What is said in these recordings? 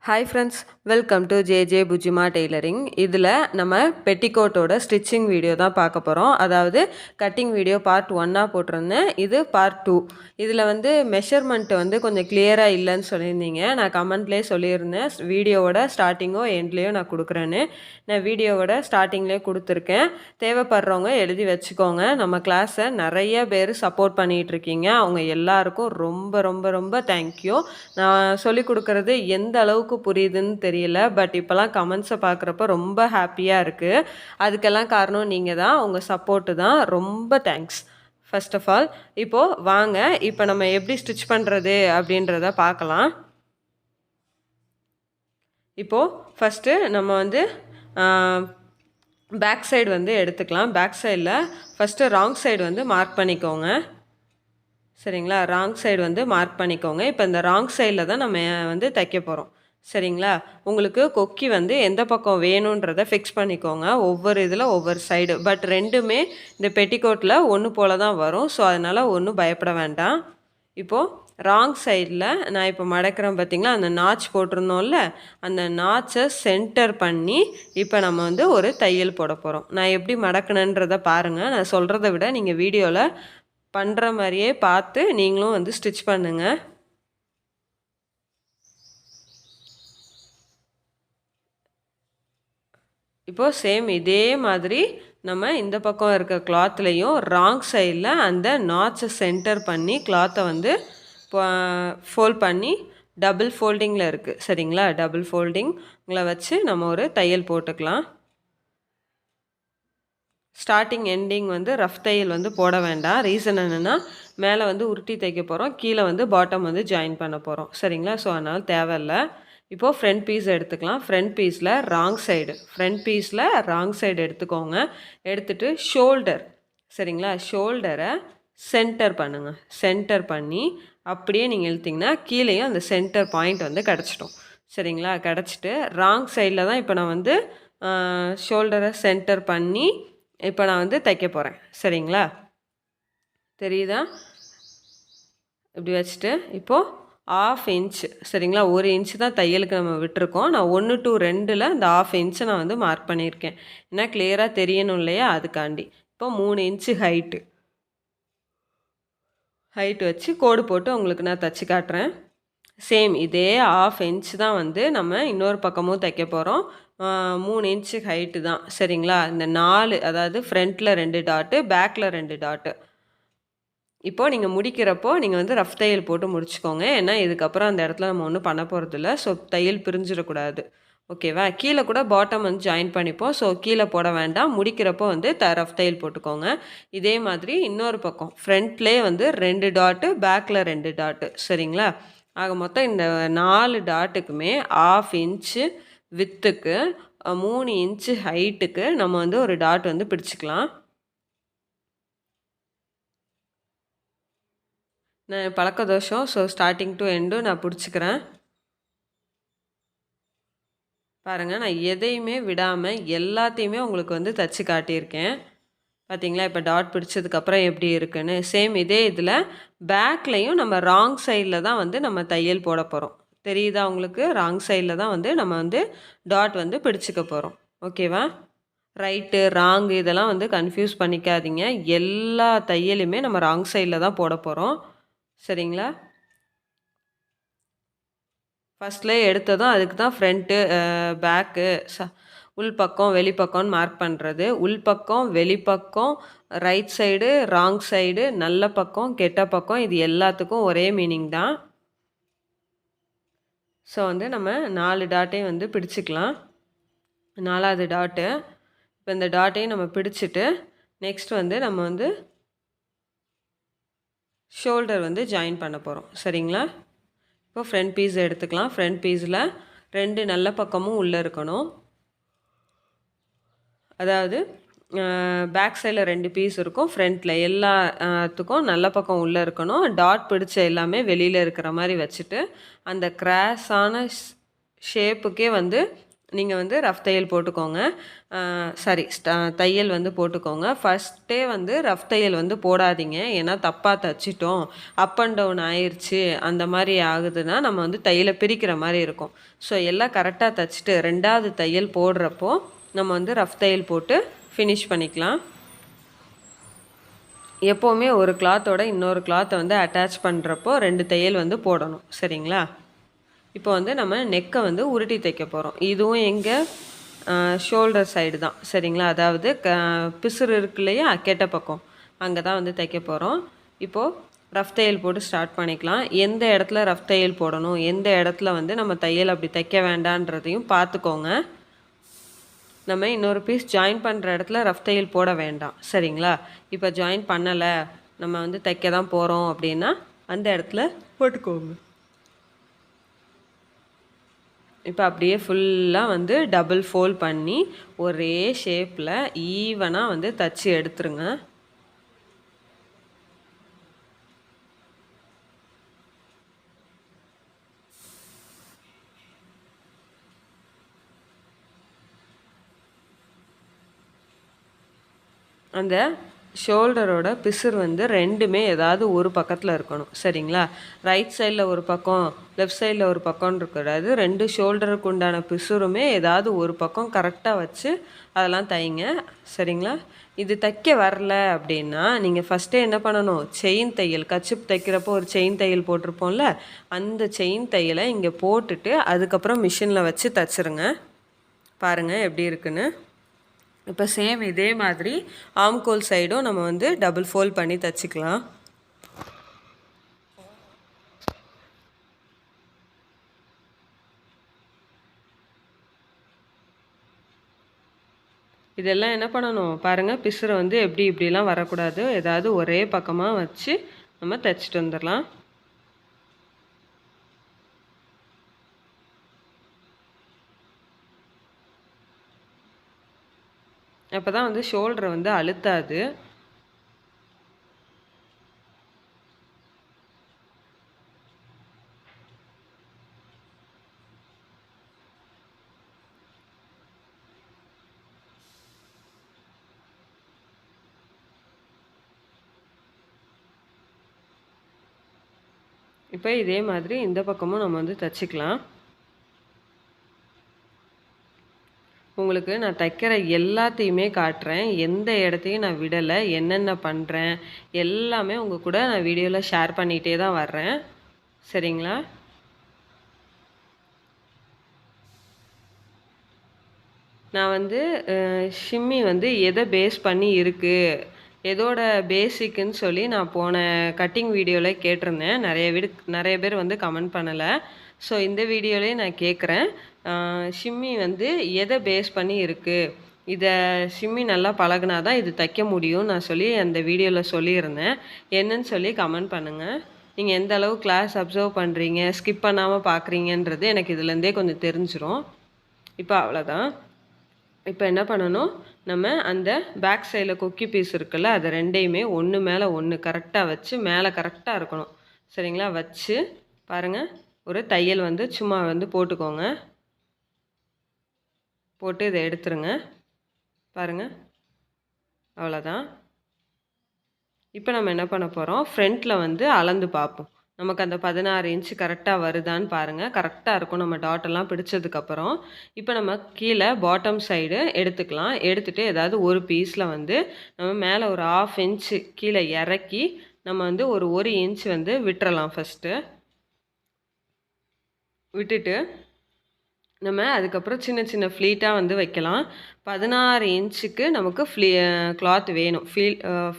Hi friends, welcome to J புஜிமா tailoring. இதில் நம்ம பெட்டிக்கோட்டோட ஸ்டிச்சிங் வீடியோ தான் பார்க்க போகிறோம். அதாவது கட்டிங் வீடியோ பார்ட் 1ஆக போட்டிருந்தேன். இது பார்ட் 2. இதில் மெஷர்மெண்ட்டு கொஞ்சம் கிளியராக இல்லைன்னு சொல்லியிருந்தீங்க. நான் கமெண்ட்லேயே சொல்லியிருந்தேன், வீடியோவோட ஸ்டார்டிங்கோ எண்ட்லேயோ நான் கொடுக்குறேன்னு. நான் வீடியோவோட ஸ்டார்டிங்லேயே கொடுத்துருக்கேன். தேவைப்படுறவங்க எழுதி வச்சுக்கோங்க. நம்ம கிளாஸை நிறைய பேர் சப்போர்ட் பண்ணிகிட்ருக்கீங்க. அவங்க எல்லாருக்கும் ரொம்ப ரொம்ப ரொம்ப தேங்க்யூ. நான் சொல்லிக் கொடுக்குறது எந்த அளவுக்கு புரியுதுன்னு தெரியல. பட் இப்போலாம் கமெண்ட்ஸை பார்க்குறப்ப ரொம்ப ஹாப்பியாக இருக்குது. அதுக்கெல்லாம் காரணம் நீங்கள் தான், உங்கள் சப்போர்ட்டு தான். ரொம்ப தேங்க்ஸ். ஃபர்ஸ்ட் ஆஃப் ஆல் இப்போது வாங்க, இப்போ நம்ம எப்படி ஸ்டிச் பண்ணுறது அப்படின்றத பார்க்கலாம். இப்போது ஃபஸ்ட்டு நம்ம பேக் சைடு எடுத்துக்கலாம். பேக் சைடில் ஃபஸ்ட்டு ராங் சைடு மார்க் பண்ணிக்கோங்க. சரிங்களா? ராங் சைடு மார்க் பண்ணிக்கோங்க. இப்போ இந்த ராங் சைடில் தான் நம்ம தைக்க போகிறோம். சரிங்களா? உங்களுக்கு கொக்கி எந்த பக்கம் வேணுன்றதை ஃபிக்ஸ் பண்ணிக்கோங்க. ஒவ்வொரு இதில் ஒவ்வொரு சைடு. பட் ரெண்டுமே இந்த பெட்டிக்கோட்டில் ஒன்று போல தான் வரும். ஸோ அதனால் ஒன்றும் பயப்பட வேண்டாம். இப்போது ராங் சைடில் நான் இப்போ மடக்கிறேன் பார்த்திங்களா, அந்த நாச் போட்டிருந்தோம்ல, அந்த நாச்சை சென்டர் பண்ணி இப்போ நம்ம ஒரு தையல் போட போகிறோம். நான் எப்படி மடக்கணுன்றதை பாருங்கள். நான் சொல்கிறத விட நீங்கள் வீடியோவில் பண்ணுற மாதிரியே பார்த்து நீங்களும் ஸ்டிச் பண்ணுங்கள். இப்போது சேம் இதே மாதிரி நம்ம இந்த பக்கம் இருக்க கிளாத்லேயும் ராங் சைடில் அந்த நாட்ஸை சென்டர் பண்ணி கிளாத்தை ஃபோல்ட் பண்ணி டபுள் ஃபோல்டிங்கில் இருக்குது. சரிங்களா? டபுள் ஃபோல்டிங்கில் வச்சு நம்ம ஒரு தையல் போட்டுக்கலாம். ஸ்டார்டிங் எண்டிங் ரஃப் தையல் போட வேண்டாம். ரீசன் என்னென்னா, மேலே உருட்டி தைக்க போகிறோம், கீழே பாட்டம் ஜாயின் பண்ண போகிறோம். சரிங்களா? ஸோ அதனால் தேவையில்லை. இப்போது ஃப்ரண்ட் பீஸ் எடுத்துக்கலாம். ஃப்ரண்ட் பீஸில் ராங் சைடு எடுத்துக்கோங்க. எடுத்துகிட்டு ஷோல்டர், சரிங்களா, ஷோல்டரை சென்டர் பண்ணுங்கள். சென்டர் பண்ணி அப்படியே நீங்கள் இழுத்திங்கன்னா கீழேயும் அந்த சென்டர் பாயிண்ட் கிடச்சிட்டோம். சரிங்களா? கிடச்சிட்டு ராங் சைடில் தான் இப்போ நான் ஷோல்டரை சென்டர் பண்ணி இப்போ நான் தைக்க போகிறேன். சரிங்களா? தெரியுதா? இப்படி வச்சுட்டு இப்போது 1/2 இன்ச்சு, சரிங்களா, 1 இன்ச்சு தான் தையலுக்கு நம்ம விட்டுருக்கோம். நான் 1 to 2 இந்த 1/2 இன்ச்சை நான் மார்க் பண்ணியிருக்கேன். ஏன்னா கிளியராக தெரியணும் இல்லையா, அதுக்காண்டி. இப்போ 3 இன்ச்சு ஹைட்டு வச்சு கோடு போட்டு உங்களுக்கு நான் தைச்சி காட்டுறேன். சேம் இதே 1/2 இன்ச்சு தான் நம்ம இன்னொரு பக்கமும் தைக்க போகிறோம். 3 இன்ச்சு ஹைட்டு தான். சரிங்களா? இந்த 4, அதாவது ஃப்ரண்ட்டில் 2 டாட்டு, பேக்கில் 2 டாட்டு. இப்போது நீங்கள் முடிக்கிறப்போ நீங்கள் ரஃப் தையல் போட்டு முடிச்சுக்கோங்க. ஏன்னா இதுக்கப்புறம் அந்த இடத்துல நம்ம ஒன்றும் பண்ண போகிறதில்ல. ஸோ தையல் பிரிஞ்சிடக்கூடாது. ஓகேவா? கீழே கூட பாட்டம் ஜாயின் பண்ணிப்போம். ஸோ கீழே போட வேண்டாம். முடிக்கிறப்போ ரஃப் தையல் போட்டுக்கோங்க. இதே மாதிரி இன்னொரு பக்கம் ஃப்ரண்ட்லேயே 2 டாட்டு, பேக்கில் 2 டாட்டு. சரிங்களா? ஆக மொத்தம் இந்த 4 டாட்டுக்குமே 1/2 இன்ச்சு வித்துக்கு 3 இன்ச்சு ஹைட்டுக்கு நம்ம ஒரு டாட் பிடிச்சிக்கலாம். நான் பழக்க தோஷம். ஸோ ஸ்டார்டிங் டு எண்டும் நான் பிடிச்சிக்கிறேன். பாருங்கள், நான் எதையுமே விடாமல் எல்லாத்தையுமே உங்களுக்கு தச்சு காட்டியிருக்கேன். பார்த்தீங்களா? இப்போ டாட் பிடிச்சதுக்கப்புறம் எப்படி இருக்குன்னு. சேம் இதே இதில் பேக்லேயும் நம்ம ராங் சைடில் தான் நம்ம தையல் போட போகிறோம். தெரியுதா உங்களுக்கு? ராங் சைடில் தான் நம்ம டாட் பிடிச்சிக்க போகிறோம். ஓகேவா? ரைட்டு, ராங்கு இதெல்லாம் கன்ஃபியூஸ் பண்ணிக்காதீங்க. எல்லா தையலுமே நம்ம ராங் சைடில் தான் போட போகிறோம். சரிங்களா? ஃபஸ்ட்லேயே எடுத்ததும் அதுக்கு தான் ஃப்ரண்ட்டு, பேக்கு, உள்பக்கம் வெளிப்பக்கம்னு மார்க் பண்ணுறது. உள்பக்கம், வெளிப்பக்கம், ரைட் சைடு, ராங் சைடு, நல்ல பக்கம், கெட்ட பக்கம், இது எல்லாத்துக்கும் ஒரே மீனிங் தான். ஸோ நம்ம 4 டாட்டையும் பிடிச்சிக்கலாம். 4வது டாட்டு. இப்போ இந்த டாட்டையும் நம்ம பிடிச்சிட்டு நெக்ஸ்ட் நம்ம ஷோல்டர் ஜாயின் பண்ண போகிறோம். சரிங்களா? இப்போ ஃப்ரண்ட் பீஸ் எடுத்துக்கலாம். ஃப்ரண்ட் பீஸில் 2 நல்ல பக்கமும் உள்ளே இருக்கணும். அதாவது பேக் சைடில் 2 பீஸ் இருக்கும், ஃப்ரண்ட்டில் எல்லாத்துக்கும் நல்ல பக்கம் உள்ளே இருக்கணும். டாட் பிடிச்ச எல்லாமே வெளியில் இருக்கிற மாதிரி வச்சுட்டு அந்த கிராஸான ஷேப்புக்கே நீங்கள் வந்து ரஃப் தையல் போட்டுக்கோங்க. சாரி, தையல் வந்து போட்டுக்கோங்க. ஃபஸ்ட்டே வந்து ரஃப் தையல் வந்து போடாதீங்க. ஏன்னா தப்பாக தைச்சிட்டோம், அப் அண்ட் டவுன் ஆயிடுச்சு, அந்த மாதிரி ஆகுதுன்னா நம்ம வந்து தையலை பிரிக்கிற மாதிரி இருக்கும். ஸோ எல்லாம் கரெக்டாக தைச்சிட்டு 2வது தையல் போடுறப்போ நம்ம வந்து ரஃப் தையல் போட்டு ஃபினிஷ் பண்ணிக்கலாம். எப்போவுமே ஒரு கிளாத்தோட இன்னொரு கிளாத்தை வந்து அட்டாச் பண்ணுறப்போ 2 தையல் வந்து போடணும். சரிங்களா? இப்போ வந்து நம்ம நெக்கை வந்து உருட்டி தைக்க போகிறோம். இதுவும் எங்கே ஷோல்டர் சைடு தான். சரிங்களா? அதாவது பிசுறு இருக்கு இல்லையா, கெட்ட பக்கம், அங்கே தான் வந்து தைக்க போகிறோம். இப்போது ரஃப் தையல் போட்டு ஸ்டார்ட் பண்ணிக்கலாம். எந்த இடத்துல ரஃப் தையல் போடணும், எந்த இடத்துல வந்து நம்ம தையல் அப்படி தைக்க வேண்டான்றதையும் பார்த்துக்கோங்க. நம்ம இன்னொரு பீஸ் ஜாயின் பண்ணுற இடத்துல ரஃப் தையல் போட வேண்டாம். சரிங்களா? இப்போ ஜாயின் பண்ணலை, நம்ம வந்து தைக்க தான் போகிறோம் அப்படின்னா அந்த இடத்துல போட்டுக்கோங்க. இப்போ அப்படியே ஃபுல்லாக வந்து டபுள் ஃபோல்ட் பண்ணி ஒரே ஷேப்பில் ஈவனாக வந்து தச்சு எடுத்துருங்க. அந்த ஷோல்டரோட பிசுறு வந்து ரெண்டுமே ஏதாவது ஒரு பக்கத்தில் இருக்கணும். சரிங்களா? ரைட் சைடில் ஒரு பக்கம், லெஃப்ட் சைடில் ஒரு பக்கம்னு இருக்கக்கூடாது. 2 ஷோல்டருக்கு உண்டான பிசுறுமே ஏதாவது ஒரு பக்கம் கரெக்டாக வச்சு அதெல்லாம் தைங்க. சரிங்களா? இது தைக்க வரல அப்படின்னா நீங்கள் ஃபஸ்ட்டே என்ன பண்ணணும், செயின் தையல், கச்சிப் தைக்கிறப்போ ஒரு செயின் தையல் போட்டிருப்போம்ல, அந்த செயின் தையலை இங்கே போட்டுட்டு அதுக்கப்புறம் மிஷினில் வச்சு தைச்சிருங்க. பாருங்கள் எப்படி இருக்குன்னு. இப்போ சேம் இதே மாதிரி ஆம்கோல் சைடும் நம்ம வந்து டபுள் ஃபோல்ட் பண்ணி தைச்சிக்கலாம். இதெல்லாம் என்ன பண்ணணும் பாருங்கள், பிசுரை வந்து இப்படிலாம் வரக்கூடாது. ஏதாவது ஒரே பக்கமாக வச்சு நம்ம தைச்சிட்டு வந்துடலாம். அப்போ தான் வந்து ஷோல்டரை வந்து அழுத்தாது. இப்போ இதே மாதிரி இந்த பக்கமும் நம்ம வந்து தைச்சிக்கலாம். உங்களுக்கு நான் தைக்கிற எல்லாத்தையுமே காட்டுறேன். எந்த இடத்தையும் நான் விடலை. என்னென்ன பண்ணுறேன் எல்லாமே உங்கள் கூட நான் வீடியோவில் ஷேர் பண்ணிகிட்டே தான் வர்றேன். சரிங்களா? நான் வந்து ஷிம்மி வந்து எதை பேஸ் பண்ணி இருக்குது, எதோட பேசிக்குன்னு சொல்லி நான் போன கட்டிங் வீடியோவில் கேட்டிருந்தேன். நிறைய பேர் வந்து கமெண்ட் பண்ணலை. ஸோ இந்த வீடியோலேயே நான் கேட்குறேன், ஷிம்மி வந்து எதை பேஸ் பண்ணி இருக்குது, இதை ஷிம்மி நல்லா பழகுனா தான் இது தைக்க முடியும் நான் சொல்லி அந்த வீடியோவில் சொல்லியிருந்தேன். என்னன்னு சொல்லி கமெண்ட் பண்ணுங்கள். நீங்கள் எந்த அளவு கிளாஸ் அப்சர்வ் பண்ணுறீங்க, ஸ்கிப் பண்ணாமல் பார்க்குறீங்கன்றது எனக்கு இதுலேருந்தே கொஞ்சம் தெரிஞ்சிடும். இப்போ அவ்வளோதான். இப்போ என்ன பண்ணணும், நம்ம அந்த பேக் சைடில் கொக்கி பீஸ் இருக்குல்ல, அதை ரெண்டையுமே ஒன்று மேலே ஒன்று கரெக்டாக வச்சு, மேலே கரெக்டாக இருக்கணும். சரிங்களா? வச்சு பாருங்கள், ஒரு தையல் வந்து சும்மா வந்து போட்டுக்கோங்க. போட்டு இதை எடுத்துருங்க. பாருங்கள், அவ்வளோதான். இப்போ நம்ம என்ன பண்ண போகிறோம், ஃப்ரண்ட்டில் வந்து அளந்து பார்ப்போம். நமக்கு அந்த 16 இன்ச்சு கரெக்டாக வருதான்னு பாருங்கள். கரெக்டாக இருக்கும் நம்ம டாட்டெல்லாம் பிடிச்சதுக்கப்புறம். இப்போ நம்ம கீழே பாட்டம் சைடு எடுத்துக்கலாம். எடுத்துகிட்டு ஏதாவது ஒரு பீஸில் வந்து நம்ம மேலே ஒரு 1/2 இன்ச்சு கீழே இறக்கி நம்ம வந்து ஒரு 1 இன்ச் வந்து விட்டுறலாம். ஃபஸ்ட்டு விட்டுட்டு நம்ம அதுக்கப்புறம் சின்ன சின்ன ஃப்ளீட்டாக வந்து வைக்கலாம். 16 இன்ச்சுக்கு நமக்கு கிளாத் வேணும்.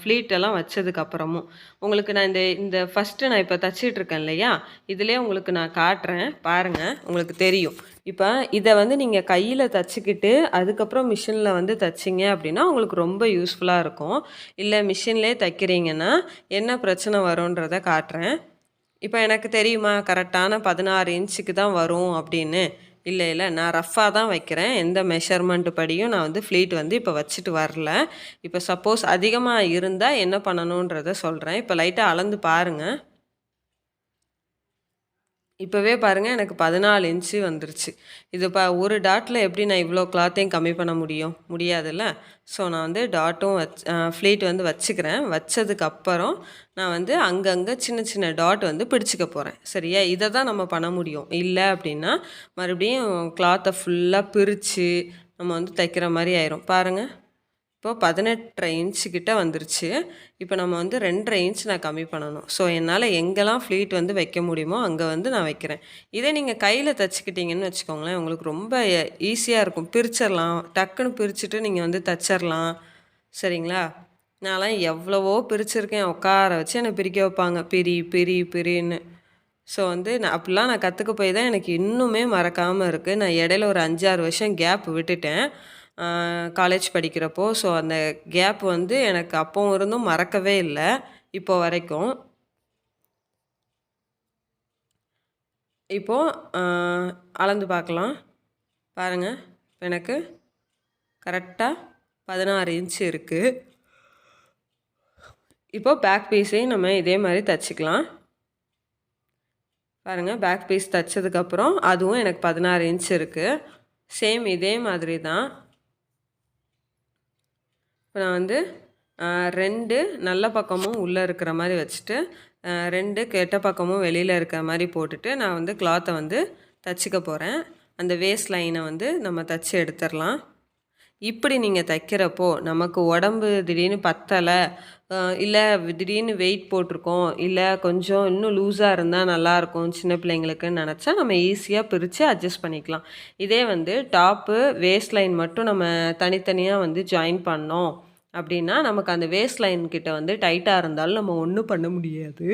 ஃப்ளீட்டெல்லாம் வச்சதுக்கப்புறமும் உங்களுக்கு நான் இந்த ஃபஸ்ட்டு நான் இப்போ தச்சிட்ருக்கேன் இல்லையா, இதிலே உங்களுக்கு நான் காட்டுறேன் பாருங்கள், உங்களுக்கு தெரியும். இப்போ இதை வந்து நீங்கள் கையில் தச்சுக்கிட்டு அதுக்கப்புறம் மிஷினில் வந்து தைச்சிங்க அப்படின்னா உங்களுக்கு ரொம்ப யூஸ்ஃபுல்லாக இருக்கும். இல்லை மிஷின்லேயே தைக்கிறீங்கன்னா என்ன பிரச்சனை வரும்ன்றதை காட்டுறேன். இப்போ எனக்கு தெரியுமா கரெக்டான 16 இன்ச்சுக்கு தான் வரும் அப்படின்னு? இல்லை, நான் ரஃப்பாக தான் வைக்கிறேன். எந்த மெஷர்மெண்ட் படியும் நான் வந்து ஃப்ளீட் வந்து இப்போ வச்சுட்டு வரல. இப்போ சப்போஸ் அதிகமாக இருந்தால் என்ன பண்ணணுன்றத சொல்கிறேன். இப்போ லைட்டாக அளந்து பாருங்கள். இப்போவே பாருங்கள் எனக்கு 14 இன்ச்சு வந்துருச்சு. இது ஒரு டாட்டில் எப்படி நான் இவ்வளோ கிளாத்தையும் கம்மி பண்ண முடியும்? முடியாதுல்ல. ஸோ நான் வந்து டாட்டும் ஃப்ளீட் வந்து வச்சுக்கிறேன். வச்சதுக்கப்புறம் நான் வந்து அங்கங்கே சின்ன சின்ன டாட் வந்து பிடிச்சிக்க போகிறேன். சரியா? இதை தான் நம்ம பண்ண முடியும். இல்லை அப்படின்னா மறுபடியும் கிளாத்தை ஃபுல்லாக பிரித்து நம்ம வந்து தைக்கிற மாதிரி ஆயிரும். பாருங்கள், இப்போ 18.5 இன்ச்சு கிட்ட வந்துருச்சு. இப்போ நம்ம வந்து 2.5 இன்ச் நான் கம்மி பண்ணணும். ஸோ என்னால் எங்கெல்லாம் ஃப்ளீட் வந்து வைக்க முடியுமோ அங்கே வந்து நான் வைக்கிறேன். இதே நீங்கள் கையில் தைச்சிக்கிட்டிங்கன்னு வச்சுக்கோங்களேன், உங்களுக்கு ரொம்ப ஈஸியாக இருக்கும். பிரிச்சிடலாம், டக்குன்னு பிரிச்சுட்டு நீங்கள் வந்து தைச்சிடலாம். சரிங்களா? நான்லாம் எவ்வளவோ பிரிச்சிருக்கேன். உட்கார வச்சு என்னை பிரிக்க வைப்பாங்க, பிரி பிரி பிரின்னு. ஸோ வந்து நான் கற்றுக்க போய் தான் எனக்கு இன்னுமே மறக்காமல் இருக்குது. நான் இடையில ஒரு 5-6 வருஷம் கேப் விட்டுட்டேன் காலேஜ் படிக்கிறப்போ. ஸோ அந்த கேப் வந்து எனக்கு அப்போவும் இருந்தும் மறக்கவே இல்லை இப்போ வரைக்கும். இப்போது அளந்து பார்க்கலாம். பாருங்கள், எனக்கு கரெக்டாக 16 இன்ச்சு இருக்குது. இப்போது பேக் பீஸையும் நம்ம இதே மாதிரி தைச்சிக்கலாம். பாருங்கள், பேக் பீஸ் தைச்சதுக்கப்புறம் அதுவும் எனக்கு 16 இன்ச் இருக்குது. சேம் இதே மாதிரி தான். இப்போ நான் வந்து 2 நல்ல பக்கமும் உள்ளே இருக்கிற மாதிரி வச்சுட்டு 2 கெட்ட பக்கமும் வெளியில் இருக்கிற மாதிரி போட்டுட்டு நான் வந்து கிளாத்தை வந்து தைச்சிக்க போகிறேன். அந்த வேஸ்ட் லைனை வந்து நம்ம தைச்சி எடுத்துடலாம். இப்படி நீங்கள் தைக்கிறப்போ நமக்கு உடம்பு திடீர்னு பத்தலை, இல்லை திடீர்னு வெயிட் போட்டிருக்கோம், இல்லை கொஞ்சம் இன்னும் லூஸாக இருந்தால் நல்லாயிருக்கும் சின்ன பிள்ளைங்களுக்குன்னு நினச்சா நம்ம ஈஸியாக பிரித்து அட்ஜஸ்ட் பண்ணிக்கலாம். இதே வந்து டாப்பு வேஸ்ட் லைன் மட்டும் நம்ம தனித்தனியாக வந்து ஜாயின் பண்ணோம் அப்படின்னா நமக்கு அந்த வேஸ்ட் லைன் கிட்ட வந்து டைட்டாக இருந்தாலும் நம்ம ஒன்றும் பண்ண முடியாது.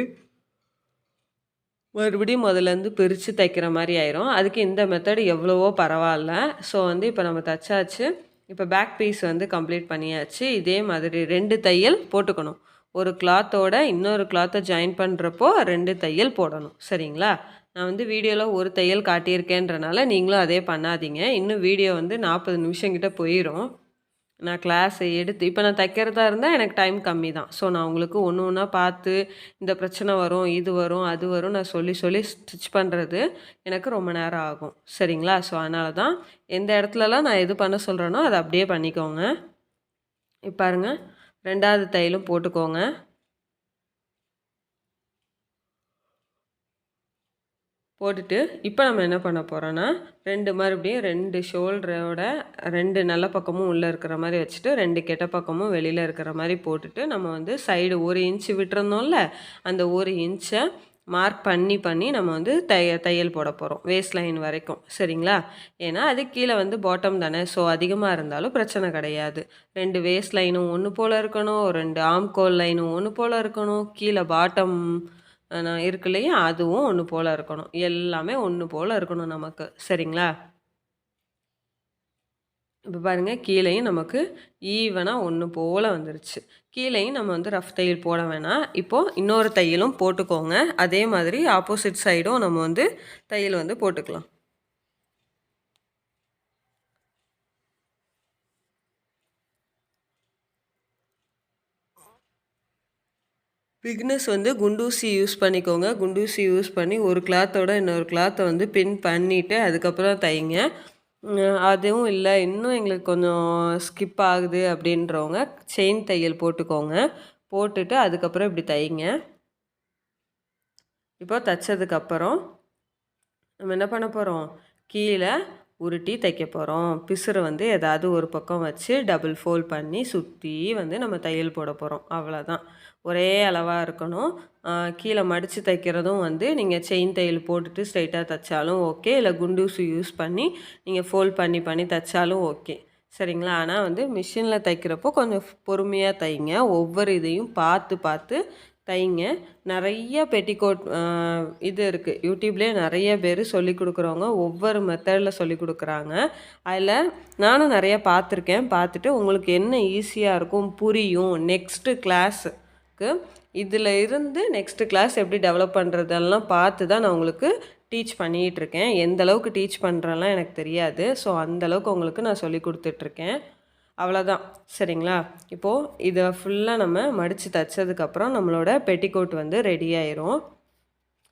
மறுபடியும் முதலேருந்து பிரித்து தைக்கிற மாதிரி ஆயிரும். அதுக்கு இந்த மெத்தடு எவ்வளவோ பரவாயில்ல. ஸோ வந்து இப்போ நம்ம தைச்சாச்சு. இப்போ பேக் பீஸ் வந்து கம்ப்ளீட் பண்ணியாச்சு. இதே மாதிரி 2 தையல் போட்டுக்கணும். ஒரு கிளாத்தோட இன்னொரு கிளாத்தை ஜாயின் பண்ணுறப்போ 2 தையல் போடணும். சரிங்களா? நான் வந்து வீடியோவில் ஒரு தையல் காட்டியிருக்கேன்றனால நீங்களும் அதே பண்ணாதீங்க. இன்னும் வீடியோ வந்து 40 நிமிஷம் கிட்ட போயிடும். நான் கிளாஸை எடுத்து இப்போ நான் தைக்கிறதா இருந்தால் எனக்கு டைம் கம்மி தான். ஸோ நான் உங்களுக்கு ஒன்று ஒன்றா பார்த்து இந்த பிரச்சனை வரும், இது வரும், அது வரும் நான் சொல்லி சொல்லி ஸ்டிச் பண்ணுறது எனக்கு ரொம்ப நேரம் ஆகும். சரிங்களா? ஸோ அதனால தான் எந்த இடத்துலலாம் நான் எது பண்ண சொல்கிறேனோ அதை அப்படியே பண்ணிக்கோங்க. இப்போ பாருங்கள், 2வது தையலும் போட்டுக்கோங்க. போட்டுட்டு இப்போ நம்ம என்ன பண்ண போகிறோன்னா மறுபடியும் 2 ஷோல்டரோட 2 நல்ல பக்கமும் உள்ளே இருக்கிற மாதிரி வச்சுட்டு 2 கெட்ட பக்கமும் வெளியில் இருக்கிற மாதிரி போட்டுட்டு நம்ம வந்து சைடு 1 இன்ச்சு விட்டுருந்தோம்ல, அந்த 1 இன்ச்சை மார்க் பண்ணி நம்ம வந்து தையல் போட போகிறோம் வேஸ்ட் லைன் வரைக்கும். சரிங்களா? ஏன்னா அது கீழே வந்து பாட்டம் தானே. ஸோ அதிகமாக இருந்தாலும் பிரச்சனை கிடையாது. 2 வேஸ்ட் லைனும் ஒன்று போல் இருக்கணும், 2 ஆம்கோல் லைனும் ஒன்று போல் இருக்கணும், கீழே பாட்டம் இருக்கு இல்லையா, அதுவும் ஒன்று போல் இருக்கணும். எல்லாமே ஒன்று போல் இருக்கணும் நமக்கு. சரிங்களா? இப்போ பாருங்கள், கீழேயும் நமக்கு ஈவனாக ஒன்று போல் வந்துருச்சு. கீழேயும் நம்ம வந்து ரஃப் தையல் போட வேணாம். இப்போது இன்னொரு தையலும் போட்டுக்கோங்க. அதே மாதிரி ஆப்போசிட் சைடும் நம்ம வந்து தையல் வந்து போட்டுக்கலாம். பிக்னஸ் வந்து குண்டூசி யூஸ் பண்ணிக்கோங்க. குண்டூசி யூஸ் பண்ணி ஒரு கிளாத்தோட இன்னொரு கிளாத்தை வந்து பின் பண்ணிவிட்டு அதுக்கப்புறம் தைங்க. அதுவும் இல்லை இன்னும் எங்களுக்கு கொஞ்சம் ஸ்கிப் ஆகுது அப்படின்றவங்க செயின் தையல் போட்டுக்கோங்க. போட்டுட்டு அதுக்கப்புறம் இப்படி தைங்க. இப்போ தைச்சதுக்கப்புறம் நம்ம என்ன பண்ண போகிறோம், கீழே உருட்டி தைக்க போகிறோம். பிசுறு வந்து ஏதாவது ஒரு பக்கம் வச்சு டபுள் ஃபோல்ட் பண்ணி சுற்றி வந்து நம்ம தையல் போட போகிறோம். அவ்வளோதான். ஒரே அளவாக இருக்கணும். கீழே மடித்து தைக்கிறதும் வந்து நீங்கள் செயின் தையல் போட்டுட்டு ஸ்ட்ரைட்டாக தைச்சாலும் ஓகே, இல்லை குண்டூசி யூஸ் பண்ணி நீங்கள் ஃபோல்ட் பண்ணி தைச்சாலும் ஓகே. சரிங்களா? ஆனால் வந்து மிஷினில் தைக்கிறப்போ கொஞ்சம் பொறுமையாக தைங்க. ஒவ்வொரு இதையும் பார்த்து தைங்க. நிறைய பெட்டிக்கோட் இது இருக்குது யூடியூப்லேயே நிறைய பேர் சொல்லி கொடுக்குறவங்க ஒவ்வொரு மெத்தடில் சொல்லி கொடுக்குறாங்க. அதில் நானும் நிறைய பார்த்துட்டு உங்களுக்கு என்ன ஈஸியாக இருக்கும் புரியும் நெக்ஸ்ட்டு கிளாஸுக்கு இதில் இருந்து நெக்ஸ்ட்டு கிளாஸ் எப்படி டெவலப் பண்ணுறதெல்லாம் பார்த்து தான் நான் உங்களுக்கு டீச் பண்ணிகிட்ருக்கேன். எந்த அளவுக்கு டீச் பண்ணுறேன்லாம் எனக்கு தெரியாது. ஸோ அந்தளவுக்கு உங்களுக்கு நான் சொல்லி கொடுத்துட்ருக்கேன். அவ்வளோதான். சரிங்களா? இப்போது இதை ஃபுல்லாக நம்ம மடித்து தைச்சதுக்கப்புறம் நம்மளோட பெட்டிக்கோட் வந்து ரெடி ஆயிரும்.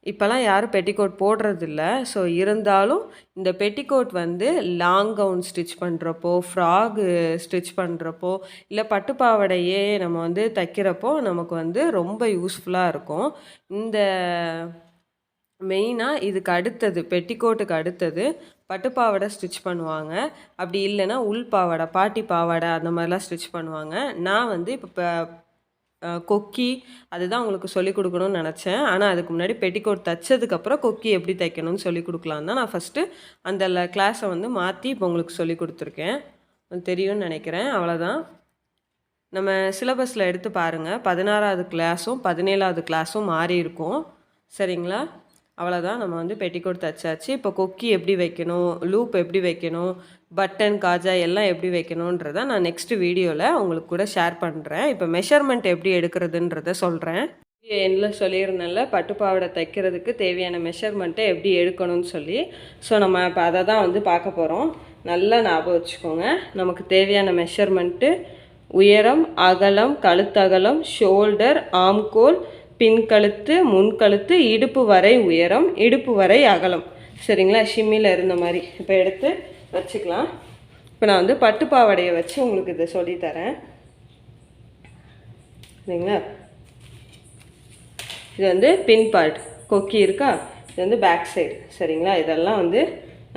இப்போலாம் யாரும் பெட்டிக்கோட் போடுறதில்ல. ஸோ இருந்தாலும் இந்த பெட்டிக்கோட் வந்து லாங் கவுன் ஸ்டிச் பண்ணுறப்போ, ஃப்ராகு ஸ்டிச் பண்ணுறப்போ, இல்லை பட்டு பாவாடையே நம்ம வந்து தைக்கிறப்போ நமக்கு வந்து ரொம்ப யூஸ்ஃபுல்லாக இருக்கும். இந்த மெயினாக இதுக்கு அடுத்தது பெட்டிக்கோட்டுக்கு அடுத்தது பட்டு பாவாடை ஸ்டிச் பண்ணுவாங்க. அப்படி இல்லைன்னா உள் பாவாடை, பாட்டி பாவாடை அந்த மாதிரிலாம் ஸ்டிச் பண்ணுவாங்க. நான் வந்து இப்போ கொக்கி அதுதான் உங்களுக்கு சொல்லிக் கொடுக்கணும்னு நினச்சேன். ஆனால் அதுக்கு முன்னாடி பெட்டிக்கோட் தைச்சதுக்கப்புறம் கொக்கி எப்படி தைக்கணும்னு சொல்லிக் கொடுக்கலான்னு தான் நான் ஃபஸ்ட்டு அந்த கிளாஸை வந்து மாற்றி இப்போ உங்களுக்கு சொல்லிக் கொடுத்துருக்கேன். தெரியும்னு நினைக்கிறேன். அவ்வளோதான். நம்ம சிலபஸில் எடுத்து பாருங்கள். 16வது கிளாஸும் 17வது கிளாஸும் மாறி இருக்கும். சரிங்களா? அவ்வளோதான். நம்ம வந்து பெட்டிக்கோட் தைச்சாச்சு. இப்போ கொக்கி எப்படி வைக்கணும், லூப் எப்படி வைக்கணும், பட்டன் காஜா எல்லாம் எப்படி வைக்கணுன்றதை நான் நெக்ஸ்ட் வீடியோவில் உங்களுக்கு கூட ஷேர் பண்ணுறேன். இப்போ மெஷர்மெண்ட் எப்படி எடுக்கிறதுன்றத சொல்கிறேன். என்ன சொல்லியிருந்தேன்ல, பட்டுப்பாவடை தைக்கிறதுக்கு தேவையான மெஷர்மெண்ட்டை எப்படி எடுக்கணும்னு சொல்லி. ஸோ நம்ம இப்போ அதை தான் வந்து பார்க்க போகிறோம். நல்லா ஞாபகம் வச்சுக்கோங்க. நமக்கு தேவையான மெஷர்மெண்ட்டு உயரம், அகலம், கழுத்தகலம், ஷோல்டர், ஆம்கோல், பின்கழுத்து, முன்கழுத்து, இடுப்பு வரை உயரம், இடுப்பு வரை அகலம். சரிங்களா? ஷிம்மியில் இருந்த மாதிரி இப்போ எடுத்து வச்சுக்கலாம். இப்போ நான் வந்து பட்டு பாவாடையை வச்சு உங்களுக்கு இதை சொல்லித்தரேன். சரிங்களா? இது வந்து பின் பார்ட், கொக்கி இருக்கா, இது வந்து பேக் சைடு. சரிங்களா? இதெல்லாம் வந்து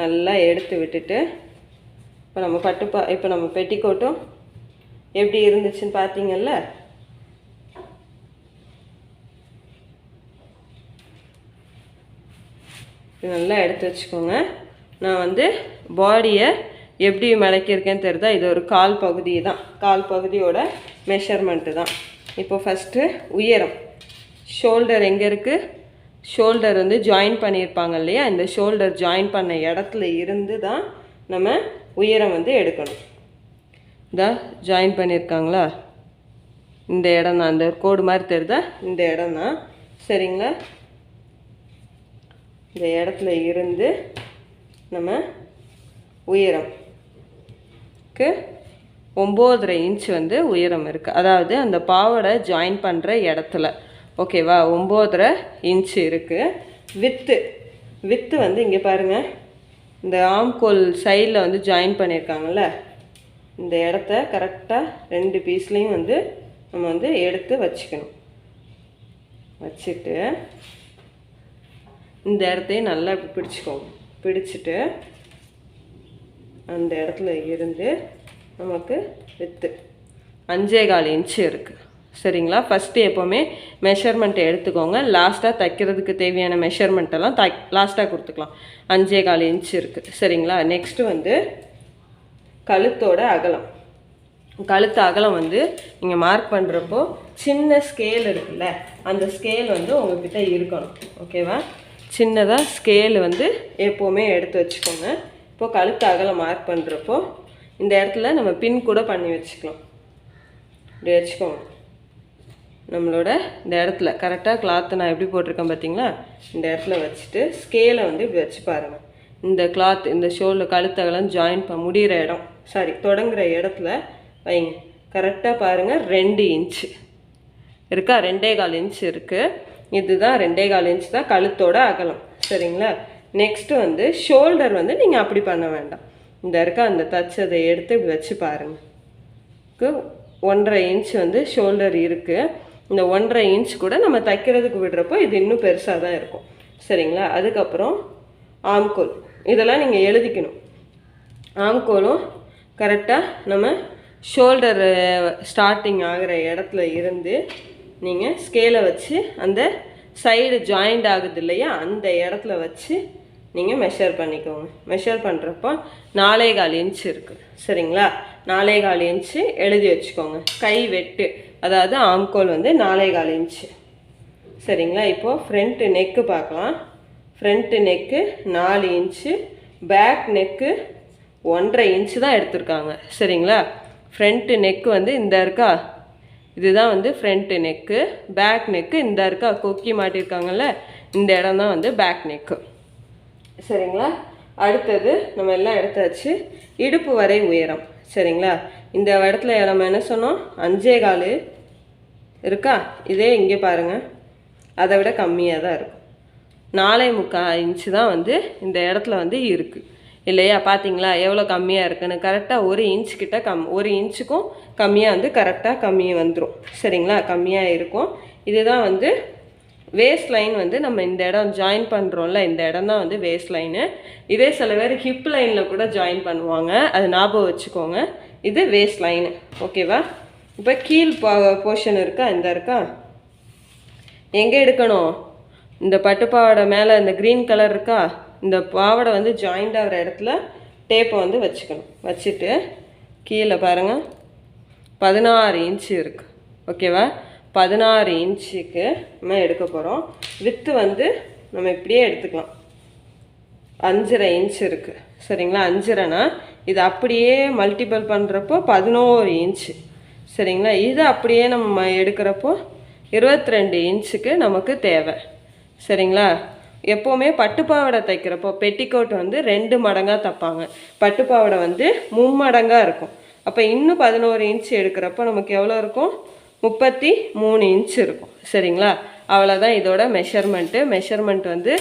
நல்லா எடுத்து விட்டுட்டு இப்போ நம்ம இப்போ நம்ம பெட்டிக்கோட்டும் எப்படி இருந்துச்சுன்னு பார்த்தீங்கல்ல. நல்லா எடுத்து வச்சுக்கோங்க. நான் வந்து பாடியை எப்படி மடக்கியிருக்கேன்னு தெரியுதா? இது ஒரு கால் பகுதி தான், கால் பகுதியோட மெஷர்மெண்ட்டு தான். இப்போ ஃபஸ்ட்டு உயரம், ஷோல்டர் எங்கே இருக்குது? ஷோல்டர் வந்து ஜாயின் பண்ணியிருப்பாங்க இல்லையா? இந்த ஷோல்டர் ஜாயின் பண்ண இடத்துல இருந்து தான் நம்ம உயரம் வந்து எடுக்கணும். இதான் ஜாயின் பண்ணியிருக்காங்களா? இந்த இடம் தான், அந்த கோடு மாதிரி தெரியுதா? இந்த இடம் தான். சரிங்களா? இந்த இடத்துல இருந்து நம்ம உயரம்க்கு 9.5 இன்ச் வந்து உயரம் இருக்குது. அதாவது அந்த பாவாடை ஜாயின் பண்ணுற இடத்துல. ஓகேவா? 9.5 இன்ச் இருக்குது. வித்து வந்து இங்கே பாருங்கள், இந்த ஆம்கோல் சைடில் வந்து ஜாயின் பண்ணியிருக்காங்கல்ல, இந்த இடத்த கரெக்டாக 2 பீஸ்லேயும் வந்து நம்ம வந்து எடுத்து வச்சுக்கணும். வச்சுட்டு இந்த இடத்தையும் நல்லா பிடிச்சிக்கோங்க. பிடிச்சிட்டு அந்த இடத்துல இருந்து நமக்கு வித்து 5.25 இன்ச்சு இருக்குது. சரிங்களா? ஃபஸ்ட்டு எப்போவுமே மெஷர்மெண்ட்டை எடுத்துக்கோங்க. லாஸ்ட்டாக தைக்கிறதுக்கு தேவையான மெஷர்மெண்ட்டெல்லாம் லாஸ்ட்டாக கொடுத்துக்கலாம். 5.25 இன்ச்சு இருக்குது. சரிங்களா? நெக்ஸ்ட்டு வந்து கழுத்தோட அகலம். கழுத்து அகலம் வந்து நீங்கள் மார்க் பண்ணுறப்போ சின்ன ஸ்கேல் இருக்குல்ல, அந்த ஸ்கேல் வந்து உங்கள்கிட்ட இருக்கணும். ஓகேவா? சின்னதாக ஸ்கேல் வந்து எப்போவுமே எடுத்து வச்சுக்கோங்க. இப்போது கழுத்து அகலம் மார்க் பண்ணுறப்போ இந்த இடத்துல நம்ம பின் கூட பண்ணி வச்சுக்கலாம். இப்படி வச்சுக்கோங்க. நம்மளோட இந்த இடத்துல கரெக்டாக கிளாத்தை நான் எப்படி போட்டிருக்கேன் பார்த்தீங்களா? இந்த இடத்துல வச்சுட்டு ஸ்கேலை வந்து இப்படி வச்சு பாருங்கள். இந்த கிளாத் இந்த ஷோல்டர் கழுத்தகலம் ஜாயின் முடிகிற இடம், தொடங்குகிற இடத்துல வைங்க. கரெக்டாக பாருங்கள், 2 இன்ச்சு இருக்கா? 2.25 இன்ச்சு இருக்குது. இதுதான் 2.25 இன்ச் தான் கழுத்தோட அகலம். சரிங்களா? நெக்ஸ்ட்டு வந்து ஷோல்டர் வந்து நீங்கள் அப்படி பண்ண வேண்டாம். இந்த இருக்கா, அந்த தச்சதை எடுத்து இப்படி வச்சு பாருங்கள். 1.5 இன்ச் வந்து ஷோல்டர் இருக்குது. இந்த 1.5 இன்ச் கூட நம்ம தைக்கிறதுக்கு விடுறப்போ இது இன்னும் பெருசாக தான் இருக்கும். சரிங்களா? அதுக்கப்புறம் ஆம்கோல், இதெல்லாம் நீங்கள் எழுதிக்கணும். ஆம்கோலும் கரெக்டாக நம்ம ஷோல்டர் ஸ்டார்டிங் ஆகிற இடத்துல இருந்து நீங்கள் ஸ்கேலை வச்சு அந்த சைடு ஜாயிண்ட் ஆகுது இல்லையா, அந்த இடத்துல வச்சு நீங்கள் மெஷர் பண்ணிக்கோங்க. மெஷர் பண்ணுறப்போ 4.25 இன்ச் இருக்குது. சரிங்களா? 4.25 இன்ச்சு எழுதி வச்சுக்கோங்க. கை வெட்டு, அதாவது ஆம்கோல் வந்து 4.25 இன்ச்சு. சரிங்களா? இப்போது ஃப்ரண்ட்டு நெக்கு பார்க்கலாம். Front neck 4 inch, back neck 1.5 inch தான் எடுத்திருக்காங்க. சரிங்களா? ஃப்ரண்ட்டு நெக்கு வந்து இந்த இருக்கா, இதுதான் வந்து ஃப்ரண்ட்டு நெக்கு. பேக் நெக்கு இந்த இருக்கா, கொக்கி மாட்டியிருக்காங்கல்ல, இந்த இடம் தான் வந்து பேக் நெக்கு. சரிங்களா? அடுத்தது நம்ம எல்லாம் எடுத்தாச்சு. இடுப்பு வரை உயரம். சரிங்களா? இந்த இடத்துல நம்ம என்ன சொன்னோம், 5.25 இருக்கா? இதே இங்கே பாருங்கள், அதை விட கம்மியாக தான் இருக்கும். 4.25 இன்ச்சு தான் வந்து இந்த இடத்துல வந்து இருக்குது இல்லையா? பார்த்தீங்களா எவ்வளோ கம்மியாக இருக்குன்னு? கரெக்டாக 1 இன்ச் கிட்ட 1 இன்ச்சுக்கும் கம்மியாக வந்து கரெக்டாக கம்மியாக வந்துடும் சரிங்களா? கம்மியாக இருக்கும். இதுதான் வந்து வேஸ்ட் லைன் வந்து நம்ம இந்த இடம் ஜாயின் பண்ணுறோம்ல, இந்த இடம் தான் வந்து வேஸ்ட் லைனு. இதே சில பேர் ஹிப் லைனில் கூட ஜாயின் பண்ணுவாங்க, அது ஞாபகம் வச்சுக்கோங்க. இது வேஸ்ட் லைனு ஓகேவா? இப்போ கீழ் போர்ஷன் இருக்கா, இந்த இருக்கா, எங்கே எடுக்கணும்? இந்த பட்டுப்பாவோட மேலே இந்த க்ரீன் கலர் இருக்கா, இந்த பாவடை வந்து ஜாயிண்ட் ஆகிற இடத்துல டேப்பை வந்து வச்சுக்கணும். வச்சுட்டு கீழே பாருங்கள் 16 இன்ச்சு இருக்குது ஓகேவா? 16 இன்ச்சுக்கு நம்ம எடுக்க போகிறோம். வித்து வந்து நம்ம இப்படியே எடுத்துக்கலாம். 5.5 இன்ச் இருக்குது சரிங்களா? 5.5னா இது அப்படியே மல்டிபிள் பண்ணுறப்போ 11 இன்ச்சு சரிங்களா? இது அப்படியே நம்ம எடுக்கிறப்போ 22 இன்ச்சுக்கு நமக்கு தேவை சரிங்களா? எப்போவுமே பட்டுப்பாவடை தைக்கிறப்போ பெட்டிக்கோட் வந்து 2 மடங்காக தைப்பாங்க, பட்டுப்பாவடை வந்து 3 மடங்காக இருக்கும். அப்போ இன்னும் 11 இன்ச்சு எடுக்கிறப்போ நமக்கு எவ்வளோ இருக்கும்? 33 இன்ச்சு இருக்கும் சரிங்களா? அவ்வளோதான் இதோட மெஷர்மெண்ட் வந்து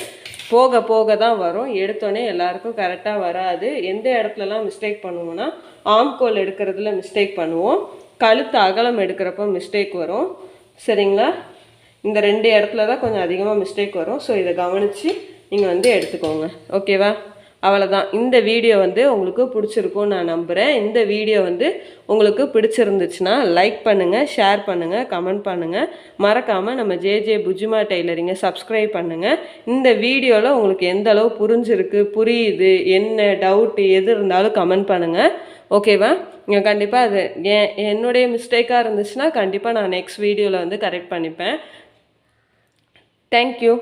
போக போக தான் வரும். எடுத்தோடனே எல்லாருக்கும் கரெக்டாக வராது. எந்த இடத்துலலாம் மிஸ்டேக் பண்ணுவோம்னா ஆம்கோல் எடுக்கிறதுல மிஸ்டேக் பண்ணுவோம், கழுத்து அகலம் எடுக்கிறப்போ மிஸ்டேக் வரும் சரிங்களா? இந்த 2 இடத்துல தான் கொஞ்சம் அதிகமாக மிஸ்டேக் வரும். ஸோ இதை கவனித்து நீங்கள் வந்து எடுத்துக்கோங்க ஓகேவா? அவ்வளோதான். இந்த வீடியோ வந்து உங்களுக்கு பிடிச்சிருக்கும்னு நான் நம்புகிறேன். இந்த வீடியோ வந்து உங்களுக்கு பிடிச்சிருந்துச்சுன்னா லைக் பண்ணுங்கள், ஷேர் பண்ணுங்கள், கமெண்ட் பண்ணுங்கள். மறக்காமல் நம்ம ஜேஜே புஜிமா டெய்லரிங்கை சப்ஸ்கிரைப் பண்ணுங்கள். இந்த வீடியோவில் உங்களுக்கு எந்த அளவு புரிஞ்சிருக்கு, புரியுது, என்ன டவுட்டு எது இருந்தாலும் கமெண்ட் பண்ணுங்கள் ஓகேவா? கண்டிப்பாக அது என்னுடைய மிஸ்டேக்காக இருந்துச்சுன்னா கண்டிப்பாக நான் நெக்ஸ்ட் வீடியோவில் வந்து கரெக்ட் பண்ணிப்பேன். தேங்க்யூ.